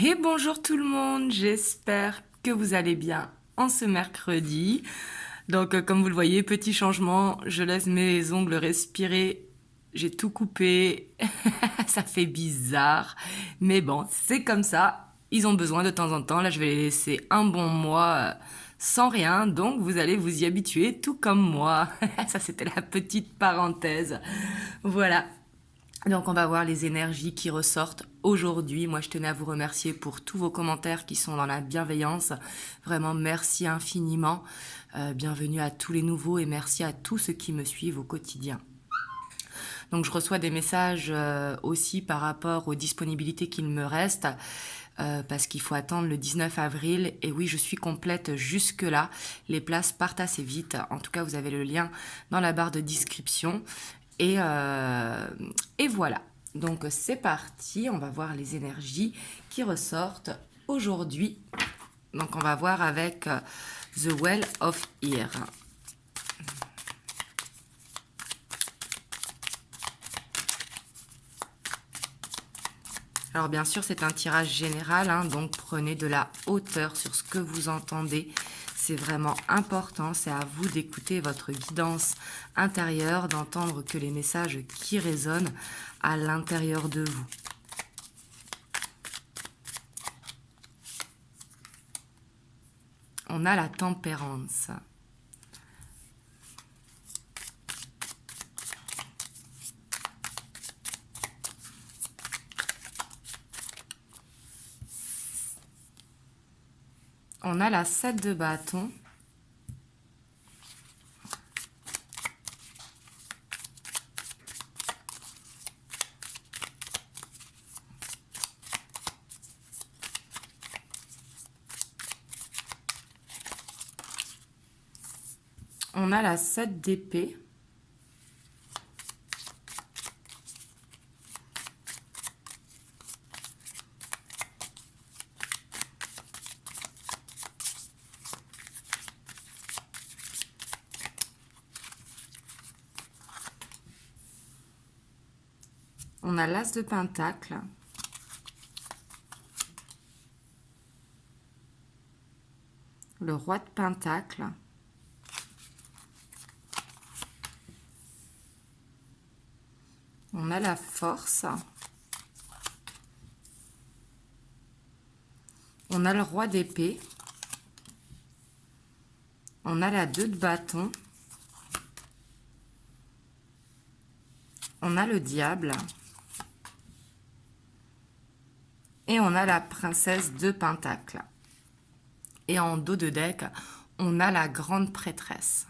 Et bonjour tout le monde, j'espère que vous allez bien en ce mercredi. Donc comme vous le voyez, petit changement, je laisse mes ongles respirer, j'ai tout coupé, ça fait bizarre, mais bon, c'est comme ça, ils ont besoin de temps en temps, là je vais les laisser un bon mois sans rien, donc vous allez vous y habituer tout comme moi. Ça c'était la petite parenthèse. Voilà. Donc on va voir les énergies qui ressortent aujourd'hui. Moi je tenais à vous remercier pour tous vos commentaires qui sont dans la bienveillance. Vraiment merci infiniment. Bienvenue à tous les nouveaux et merci à tous ceux qui me suivent au quotidien. Donc je reçois des messages aussi par rapport aux disponibilités qu'il me reste. Parce qu'il faut attendre le 19 avril. Et oui, je suis complète jusque-là. Les places partent assez vite. En tout cas, vous avez le lien dans la barre de description. Et voilà. Donc c'est parti. On va voir les énergies qui ressortent aujourd'hui. Donc on va voir avec The Well of Ear. Alors bien sûr, c'est un tirage général, hein, donc prenez de la hauteur sur ce que vous entendez. C'est vraiment important, c'est à vous d'écouter votre guidance intérieure, d'entendre que les messages qui résonnent à l'intérieur de vous. On a la tempérance. On a la 7 de bâton. On a la 7 d'épée. On a l'as de pentacle. Le roi de pentacle. On a la force. On a le roi d'épée. On a la 2 de bâton. On a le diable. Et on a la princesse de pentacle. Et en dos de deck, on a la grande prêtresse.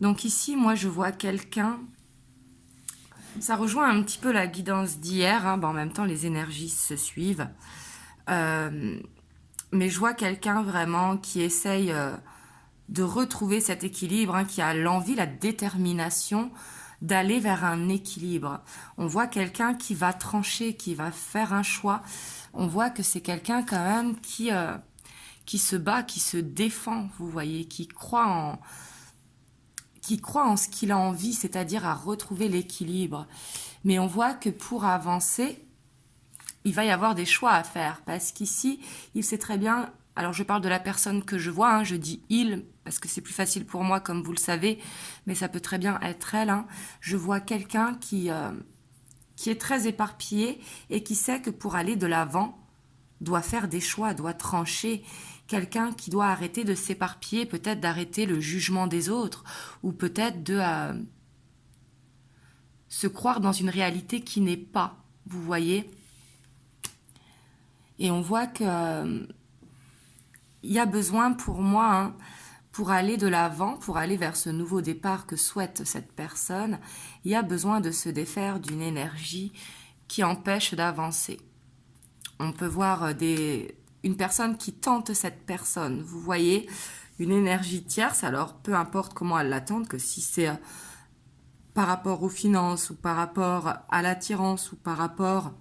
Donc ici, moi, je vois quelqu'un. Ça rejoint un petit peu la guidance d'hier. Hein. En même temps, les énergies se suivent. Mais je vois quelqu'un vraiment qui essaye de retrouver cet équilibre, hein, qui a l'envie, la détermination d'aller vers un équilibre. On voit quelqu'un qui va trancher, qui va faire un choix. On voit que c'est quelqu'un quand même qui se bat, qui se défend, vous voyez, qui croit en ce qu'il a envie, c'est-à-dire à retrouver l'équilibre. Mais on voit que pour avancer, il va y avoir des choix à faire, parce qu'ici, il sait très bien, alors je parle de la personne que je vois, hein, je dis il, parce que c'est plus facile pour moi, comme vous le savez, mais ça peut très bien être elle. Hein. Je vois quelqu'un qui est très éparpillé et qui sait que pour aller de l'avant, doit faire des choix, doit trancher. Quelqu'un qui doit arrêter de s'éparpiller, peut-être d'arrêter le jugement des autres, ou peut-être de se croire dans une réalité qui n'est pas, vous voyez. Et on voit que il y a besoin pour moi, hein, pour aller de l'avant, pour aller vers ce nouveau départ que souhaite cette personne, il y a besoin de se défaire d'une énergie qui empêche d'avancer. On peut voir une personne qui tente cette personne, vous voyez, une énergie tierce, alors peu importe comment elle la tente, que si c'est par rapport aux finances ou par rapport à l'attirance ou par rapport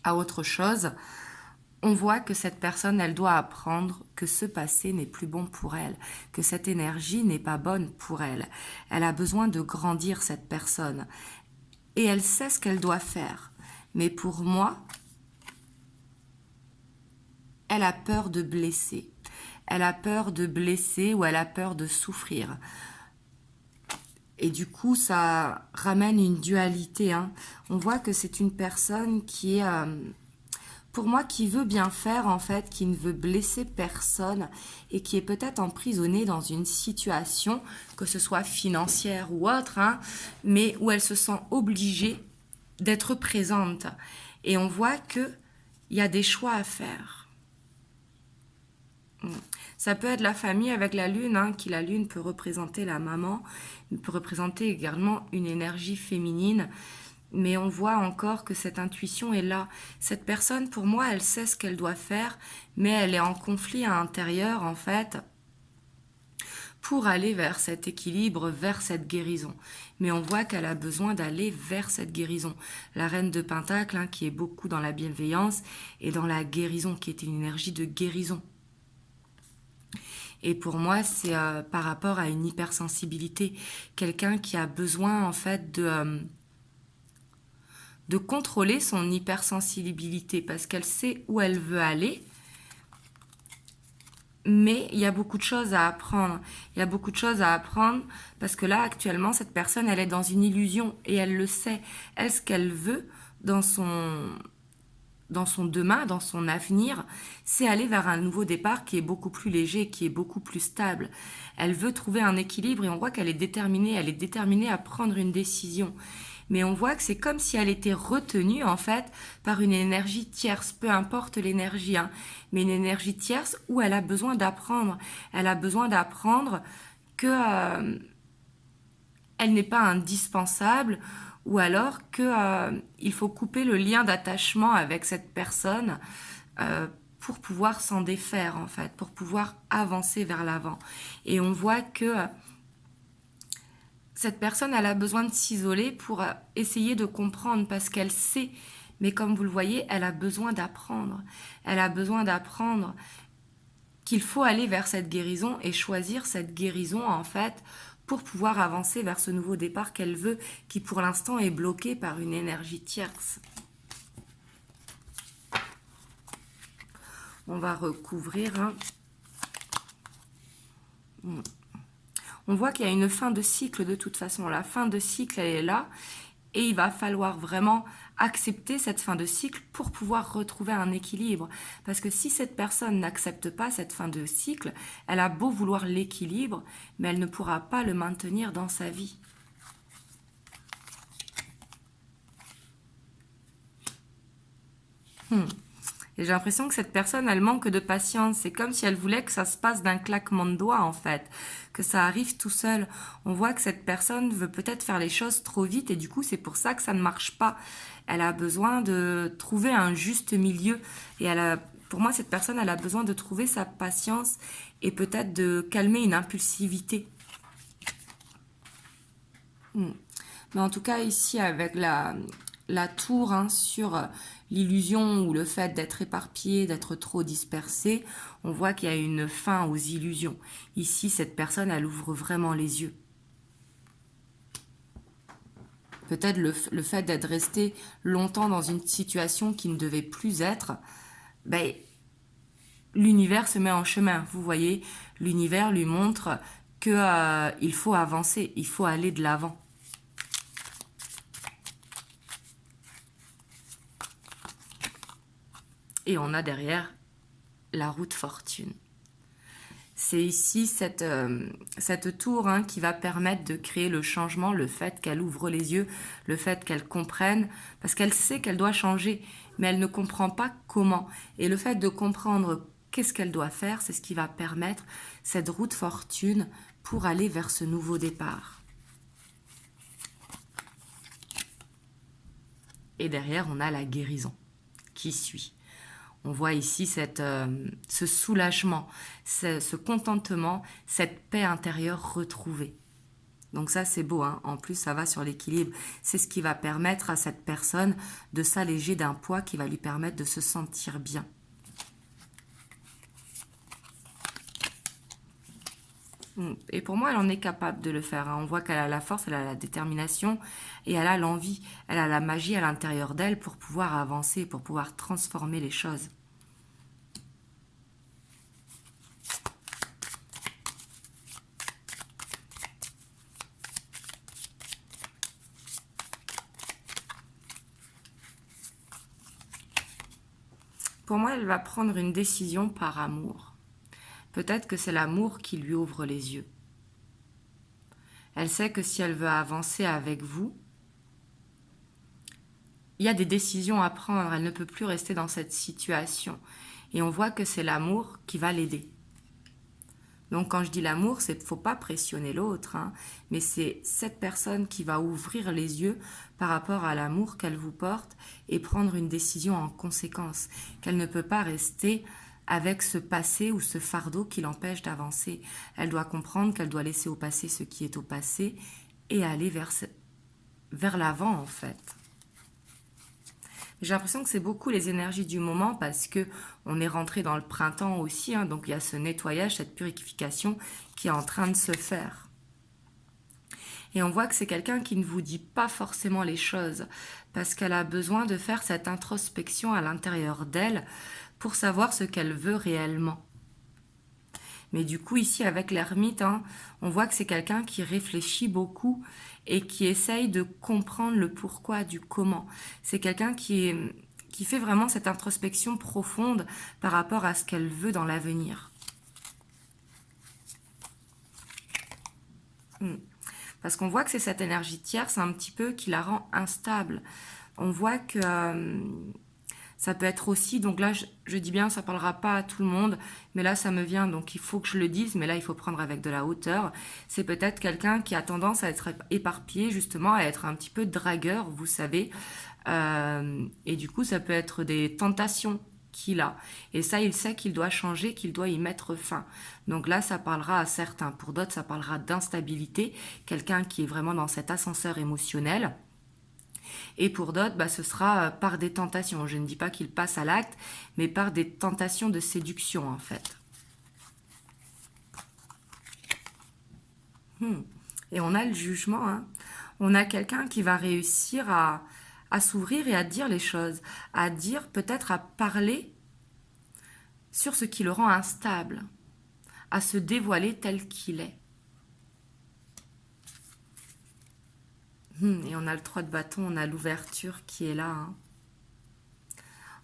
à autre chose, on voit que cette personne, elle doit apprendre que ce passé n'est plus bon pour elle, que cette énergie n'est pas bonne pour elle. Elle a besoin de grandir, cette personne. Et elle sait ce qu'elle doit faire. Mais pour moi, elle a peur de blesser. Elle a peur de blesser ou elle a peur de souffrir. Et du coup, ça ramène une dualité, hein. On voit que c'est une personne qui est, pour moi, qui veut bien faire, en fait, qui ne veut blesser personne et qui est peut-être emprisonnée dans une situation, que ce soit financière ou autre, hein, mais où elle se sent obligée d'être présente. Et on voit qu'il y a des choix à faire. Ça peut être la famille avec la lune, hein, qui la lune peut représenter la maman, peut représenter également une énergie féminine, mais on voit encore que cette intuition est là. Cette personne, pour moi, elle sait ce qu'elle doit faire, mais elle est en conflit à l'intérieur, en fait, pour aller vers cet équilibre, vers cette guérison. Mais on voit qu'elle a besoin d'aller vers cette guérison. La reine de Pentacle, hein, qui est beaucoup dans la bienveillance et dans la guérison, qui est une énergie de guérison. Et pour moi, c'est par rapport à une hypersensibilité. Quelqu'un qui a besoin, en fait, de contrôler son hypersensibilité parce qu'elle sait où elle veut aller. Mais il y a beaucoup de choses à apprendre. Il y a beaucoup de choses à apprendre parce que là, actuellement, cette personne, elle est dans une illusion et elle le sait. Elle, ce qu'elle veut dans son demain, dans son avenir, c'est aller vers un nouveau départ qui est beaucoup plus léger, qui est beaucoup plus stable. Elle veut trouver un équilibre et on voit qu'elle est déterminée à prendre une décision. Mais on voit que c'est comme si elle était retenue, en fait, par une énergie tierce, peu importe l'énergie, hein, mais une énergie tierce où elle a besoin d'apprendre. Elle a besoin d'apprendre que elle n'est pas indispensable, ou alors que il faut couper le lien d'attachement avec cette personne pour pouvoir s'en défaire, en fait, pour pouvoir avancer vers l'avant. Et on voit que cette personne, elle a besoin de s'isoler pour essayer de comprendre parce qu'elle sait, mais comme vous le voyez, elle a besoin d'apprendre. Elle a besoin d'apprendre qu'il faut aller vers cette guérison et choisir cette guérison, en fait, pour pouvoir avancer vers ce nouveau départ qu'elle veut, qui pour l'instant est bloqué par une énergie tierce. On va recouvrir. On voit qu'il y a une fin de cycle de toute façon. La fin de cycle, elle est là. Et il va falloir vraiment accepter cette fin de cycle pour pouvoir retrouver un équilibre. Parce que si cette personne n'accepte pas cette fin de cycle, elle a beau vouloir l'équilibre, mais elle ne pourra pas le maintenir dans sa vie. Et j'ai l'impression que cette personne, elle manque de patience. C'est comme si elle voulait que ça se passe d'un claquement de doigts, en fait. Que ça arrive tout seul. On voit que cette personne veut peut-être faire les choses trop vite et du coup, c'est pour ça que ça ne marche pas. Elle a besoin de trouver un juste milieu. Et pour moi, cette personne, elle a besoin de trouver sa patience et peut-être de calmer une impulsivité. Mais en tout cas, ici, avec la tour, hein, sur l'illusion ou le fait d'être éparpillé, d'être trop dispersé, on voit qu'il y a une fin aux illusions. Ici, cette personne, elle ouvre vraiment les yeux. Peut-être le fait d'être resté longtemps dans une situation qui ne devait plus être, ben, l'univers se met en chemin. Vous voyez, l'univers lui montre qu'il faut avancer, il faut aller de l'avant. Et on a derrière la roue de fortune. C'est ici cette tour, hein, qui va permettre de créer le changement, le fait qu'elle ouvre les yeux, le fait qu'elle comprenne, parce qu'elle sait qu'elle doit changer, mais elle ne comprend pas comment. Et le fait de comprendre qu'est-ce qu'elle doit faire, c'est ce qui va permettre cette roue de fortune pour aller vers ce nouveau départ. Et derrière, on a la guérison qui suit. On voit ici ce soulagement, ce contentement, cette paix intérieure retrouvée. Donc ça, c'est beau, hein. En plus, ça va sur l'équilibre. C'est ce qui va permettre à cette personne de s'alléger d'un poids qui va lui permettre de se sentir bien. Et pour moi, elle en est capable de le faire, hein. On voit qu'elle a la force, elle a la détermination et elle a l'envie. Elle a la magie à l'intérieur d'elle pour pouvoir avancer, pour pouvoir transformer les choses. Pour moi, elle va prendre une décision par amour. Peut-être que c'est l'amour qui lui ouvre les yeux. Elle sait que si elle veut avancer avec vous, il y a des décisions à prendre. Elle ne peut plus rester dans cette situation. Et on voit que c'est l'amour qui va l'aider. Donc quand je dis l'amour, il ne faut pas pressionner l'autre, hein, mais c'est cette personne qui va ouvrir les yeux par rapport à l'amour qu'elle vous porte et prendre une décision en conséquence, qu'elle ne peut pas rester avec ce passé ou ce fardeau qui l'empêche d'avancer. Elle doit comprendre qu'elle doit laisser au passé ce qui est au passé et aller vers l'avant en fait. J'ai l'impression que c'est beaucoup les énergies du moment parce que on est rentré dans le printemps aussi, hein, donc il y a ce nettoyage, cette purification qui est en train de se faire. Et on voit que c'est quelqu'un qui ne vous dit pas forcément les choses parce qu'elle a besoin de faire cette introspection à l'intérieur d'elle pour savoir ce qu'elle veut réellement. Mais du coup, ici, avec l'ermite, hein, on voit que c'est quelqu'un qui réfléchit beaucoup et qui essaye de comprendre le pourquoi du comment. C'est quelqu'un qui fait vraiment cette introspection profonde par rapport à ce qu'elle veut dans l'avenir. Parce qu'on voit que c'est cette énergie tierce un petit peu qui la rend instable. On voit que ça peut être aussi, donc là je dis bien ça ne parlera pas à tout le monde, mais là ça me vient donc il faut que je le dise, mais là il faut prendre avec de la hauteur. C'est peut-être quelqu'un qui a tendance à être éparpillé justement, à être un petit peu dragueur, vous savez, et du coup ça peut être des tentations qu'il a. Et ça, il sait qu'il doit changer, qu'il doit y mettre fin. Donc là, ça parlera à certains. Pour d'autres, ça parlera d'instabilité, quelqu'un qui est vraiment dans cet ascenseur émotionnel. Et pour d'autres, ce sera par des tentations. Je ne dis pas qu'il passe à l'acte, mais par des tentations de séduction, en fait. Et on a le jugement. Hein. On a quelqu'un qui va réussir à s'ouvrir et à dire les choses, à dire, peut-être à parler sur ce qui le rend instable, à se dévoiler tel qu'il est. Et on a le 3 de bâton, on a l'ouverture qui est là. Hein.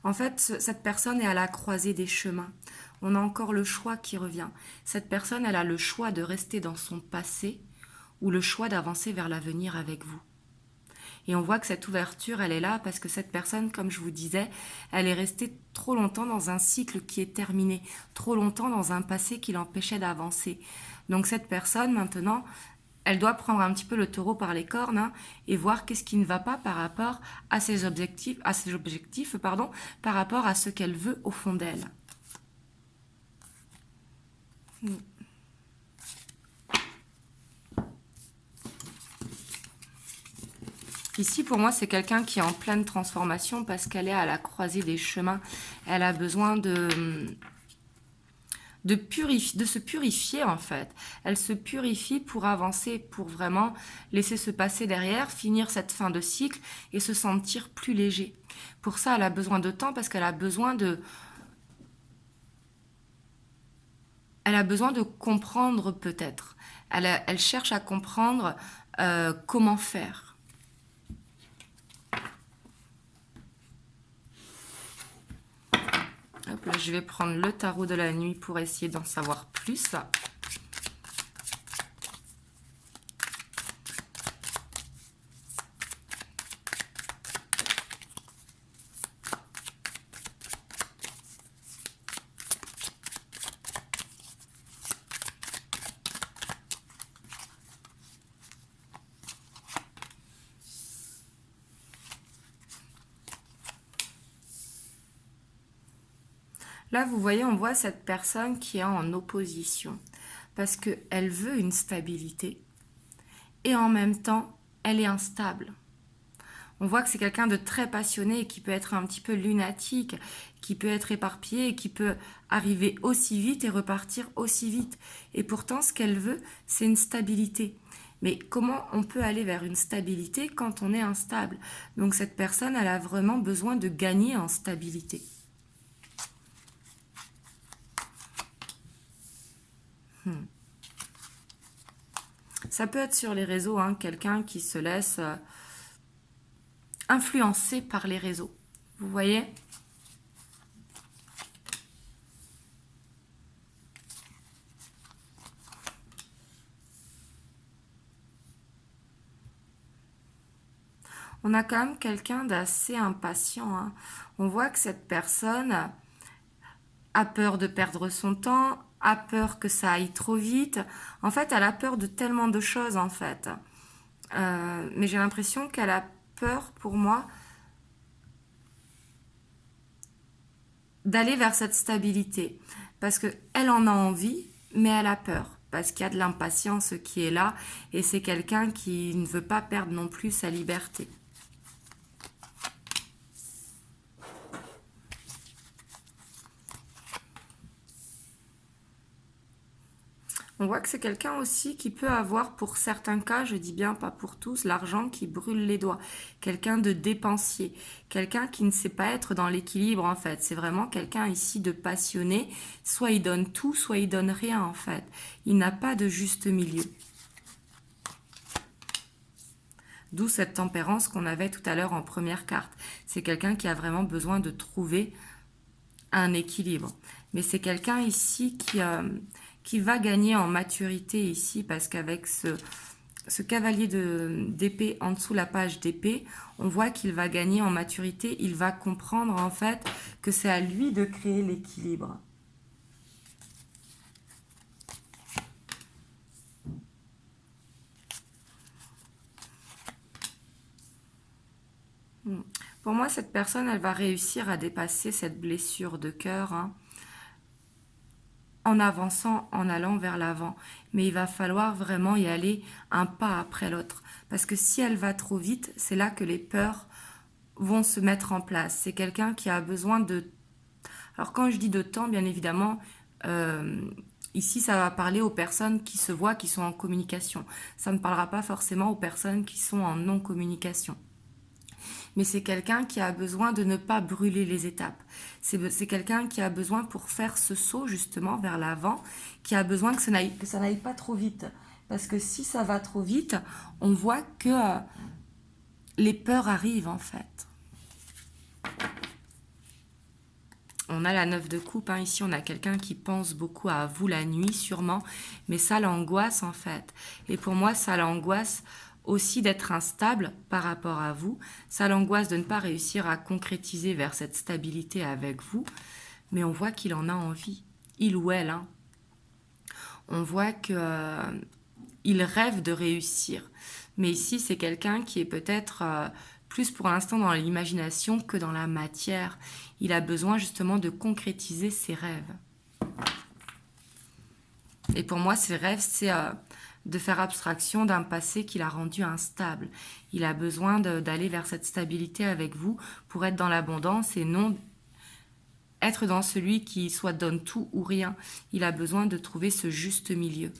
En fait, cette personne est à la croisée des chemins. On a encore le choix qui revient. Cette personne, elle a le choix de rester dans son passé ou le choix d'avancer vers l'avenir avec vous. Et on voit que cette ouverture, elle est là parce que cette personne, comme je vous disais, elle est restée trop longtemps dans un cycle qui est terminé, trop longtemps dans un passé qui l'empêchait d'avancer. Donc cette personne, maintenant, elle doit prendre un petit peu le taureau par les cornes, hein, et voir qu'est-ce qui ne va pas par rapport à ses objectifs, par rapport à ce qu'elle veut au fond d'elle. Ici, pour moi, c'est quelqu'un qui est en pleine transformation parce qu'elle est à la croisée des chemins. Elle a besoin de se purifier, en fait. Elle se purifie pour avancer, pour vraiment laisser se passer derrière, finir cette fin de cycle et se sentir plus léger. Pour ça, elle a besoin de temps parce qu'elle a besoin de comprendre peut-être. Elle cherche à comprendre comment faire. Hop là, je vais prendre le tarot de la nuit pour essayer d'en savoir plus. Là, vous voyez, on voit cette personne qui est en opposition parce qu'elle veut une stabilité et en même temps, elle est instable. On voit que c'est quelqu'un de très passionné et qui peut être un petit peu lunatique, qui peut être éparpillé et qui peut arriver aussi vite et repartir aussi vite. Et pourtant, ce qu'elle veut, c'est une stabilité. Mais comment on peut aller vers une stabilité quand on est instable? Donc cette personne, elle a vraiment besoin de gagner en stabilité. Ça peut être sur les réseaux, hein, quelqu'un qui se laisse influencer par les réseaux. Vous voyez? On a quand même quelqu'un d'assez impatient, hein. On voit que cette personne a peur de perdre son temps, a peur que ça aille trop vite. En fait, elle a peur de tellement de choses, en fait. Mais j'ai l'impression qu'elle a peur, pour moi, d'aller vers cette stabilité. Parce qu'elle en a envie, mais elle a peur. Parce qu'il y a de l'impatience qui est là. Et c'est quelqu'un qui ne veut pas perdre non plus sa liberté. On voit que c'est quelqu'un aussi qui peut avoir, pour certains cas, je dis bien pas pour tous, l'argent qui brûle les doigts. Quelqu'un de dépensier. Quelqu'un qui ne sait pas être dans l'équilibre, en fait. C'est vraiment quelqu'un ici de passionné. Soit il donne tout, soit il donne rien, en fait. Il n'a pas de juste milieu. D'où cette tempérance qu'on avait tout à l'heure en première carte. C'est quelqu'un qui a vraiment besoin de trouver un équilibre. Mais c'est quelqu'un ici qui va gagner en maturité ici, parce qu'avec ce cavalier d'épée en dessous la page d'épée, on voit qu'il va gagner en maturité, il va comprendre en fait que c'est à lui de créer l'équilibre. Pour moi, cette personne, elle va réussir à dépasser cette blessure de cœur, hein, en avançant, en allant vers l'avant. Mais il va falloir vraiment y aller un pas après l'autre. Parce que si elle va trop vite, c'est là que les peurs vont se mettre en place. C'est quelqu'un qui a besoin de... Alors quand je dis de temps, bien évidemment, ici ça va parler aux personnes qui se voient, qui sont en communication. Ça ne parlera pas forcément aux personnes qui sont en non-communication. Mais c'est quelqu'un qui a besoin de ne pas brûler les étapes. C'est quelqu'un qui a besoin, pour faire ce saut justement vers l'avant, qui a besoin que ça n'aille pas trop vite. Parce que si ça va trop vite, on voit que les peurs arrivent en fait. On a la 9 de coupe, hein. Ici on a quelqu'un qui pense beaucoup à vous la nuit sûrement, mais ça l'angoisse en fait. Et pour moi ça l'angoisse aussi d'être instable par rapport à vous, ça l'angoisse de ne pas réussir à concrétiser vers cette stabilité avec vous, mais on voit qu'il en a envie, il ou elle, hein. On voit que il rêve de réussir, mais ici c'est quelqu'un qui est peut-être plus pour l'instant dans l'imagination que dans la matière. Il a besoin justement de concrétiser ses rêves. Et pour moi, ses rêves, c'est de faire abstraction d'un passé qu'il a rendu instable. Il a besoin d'aller vers cette stabilité avec vous pour être dans l'abondance et non être dans celui qui soit donne tout ou rien. Il a besoin de trouver ce juste milieu.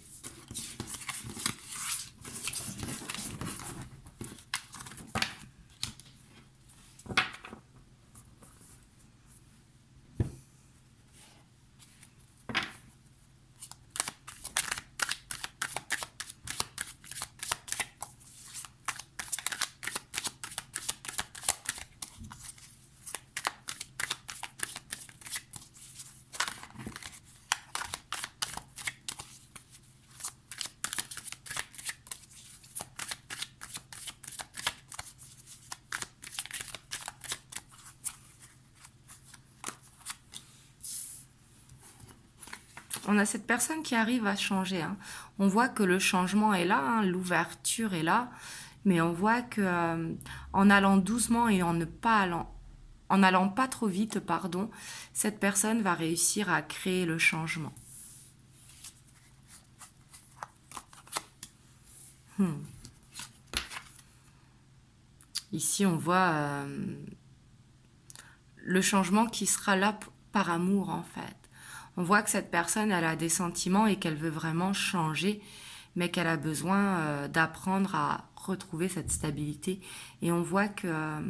On a cette personne qui arrive à changer, hein. On voit que le changement est là, hein, l'ouverture est là, mais on voit que en allant doucement et en n'allant pas trop vite, pardon, cette personne va réussir à créer le changement. Ici, on voit le changement qui sera là par amour, en fait. On voit que cette personne, elle a des sentiments et qu'elle veut vraiment changer, mais qu'elle a besoin d'apprendre à retrouver cette stabilité. Et on voit que,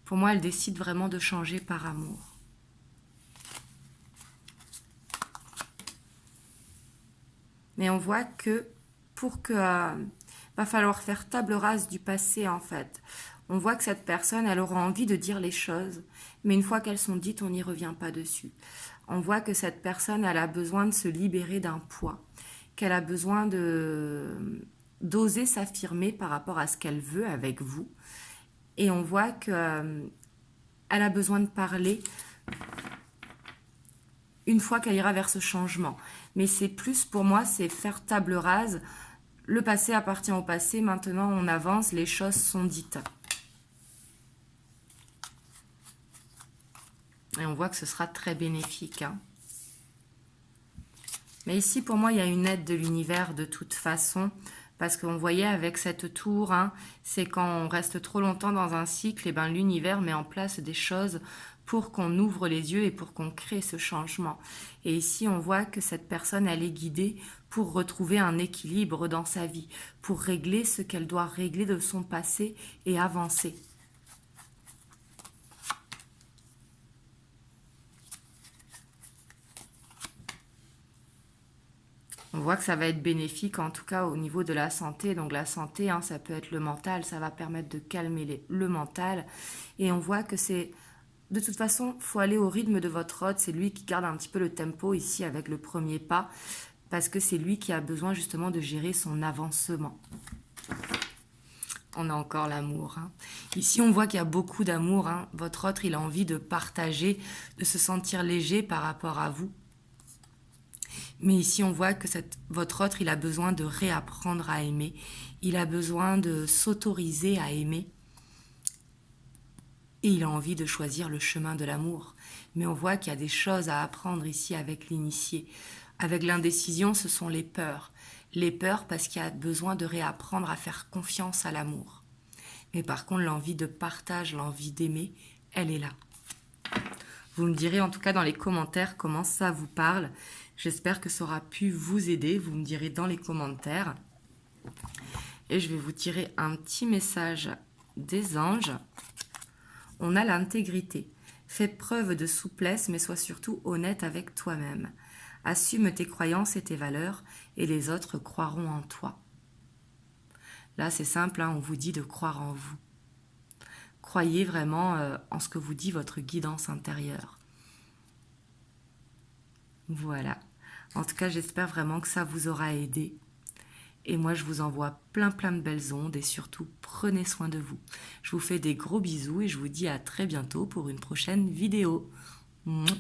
pour moi, elle décide vraiment de changer par amour. Mais on voit que pour que... va falloir faire table rase du passé, en fait. On voit que cette personne, elle aura envie de dire les choses, mais une fois qu'elles sont dites, on n'y revient pas dessus. On voit que cette personne, elle a besoin de se libérer d'un poids, qu'elle a besoin d'oser s'affirmer par rapport à ce qu'elle veut avec vous, Et on voit que elle a besoin de parler une fois qu'elle ira vers ce changement. Mais c'est plus, pour moi, c'est faire table rase. Le passé appartient au passé, maintenant on avance, les choses sont dites. Et on voit que ce sera très bénéfique. Hein. Mais ici, pour moi, il y a une aide de l'univers de toute façon. Parce qu'on voyait avec cette tour, hein, c'est quand on reste trop longtemps dans un cycle, et ben l'univers met en place des choses pour qu'on ouvre les yeux et pour qu'on crée ce changement. Et ici, on voit que cette personne, elle est guidée pour retrouver un équilibre dans sa vie, pour régler ce qu'elle doit régler de son passé et avancer. On voit que ça va être bénéfique, en tout cas au niveau de la santé. Donc la santé, hein, ça peut être le mental, ça va permettre de calmer le mental. Et on voit que c'est... De toute façon, il faut aller au rythme de votre hôte. C'est lui qui garde un petit peu le tempo ici avec le premier pas. Parce que c'est lui qui a besoin justement de gérer son avancement. On a encore l'amour. Hein. Ici, on voit qu'il y a beaucoup d'amour. Hein. Votre hôte, il a envie de partager, de se sentir léger par rapport à vous. Mais ici, on voit que votre autre, il a besoin de réapprendre à aimer. Il a besoin de s'autoriser à aimer. Et il a envie de choisir le chemin de l'amour. Mais on voit qu'il y a des choses à apprendre ici avec l'initié. Avec l'indécision, ce sont les peurs. Les peurs parce qu'il y a besoin de réapprendre à faire confiance à l'amour. Mais par contre, l'envie de partage, l'envie d'aimer, elle est là. Vous me direz en tout cas dans les commentaires comment ça vous parle. J'espère que ça aura pu vous aider. Vous me direz dans les commentaires. Et je vais vous tirer un petit message des anges. On a l'intégrité. Fais preuve de souplesse, mais sois surtout honnête avec toi-même. Assume tes croyances et tes valeurs, et les autres croiront en toi. Là, c'est simple, hein, on vous dit de croire en vous. Croyez vraiment en ce que vous dit votre guidance intérieure. Voilà. En tout cas, j'espère vraiment que ça vous aura aidé. Et moi, je vous envoie plein de belles ondes et surtout, prenez soin de vous. Je vous fais des gros bisous et je vous dis à très bientôt pour une prochaine vidéo. Mouah.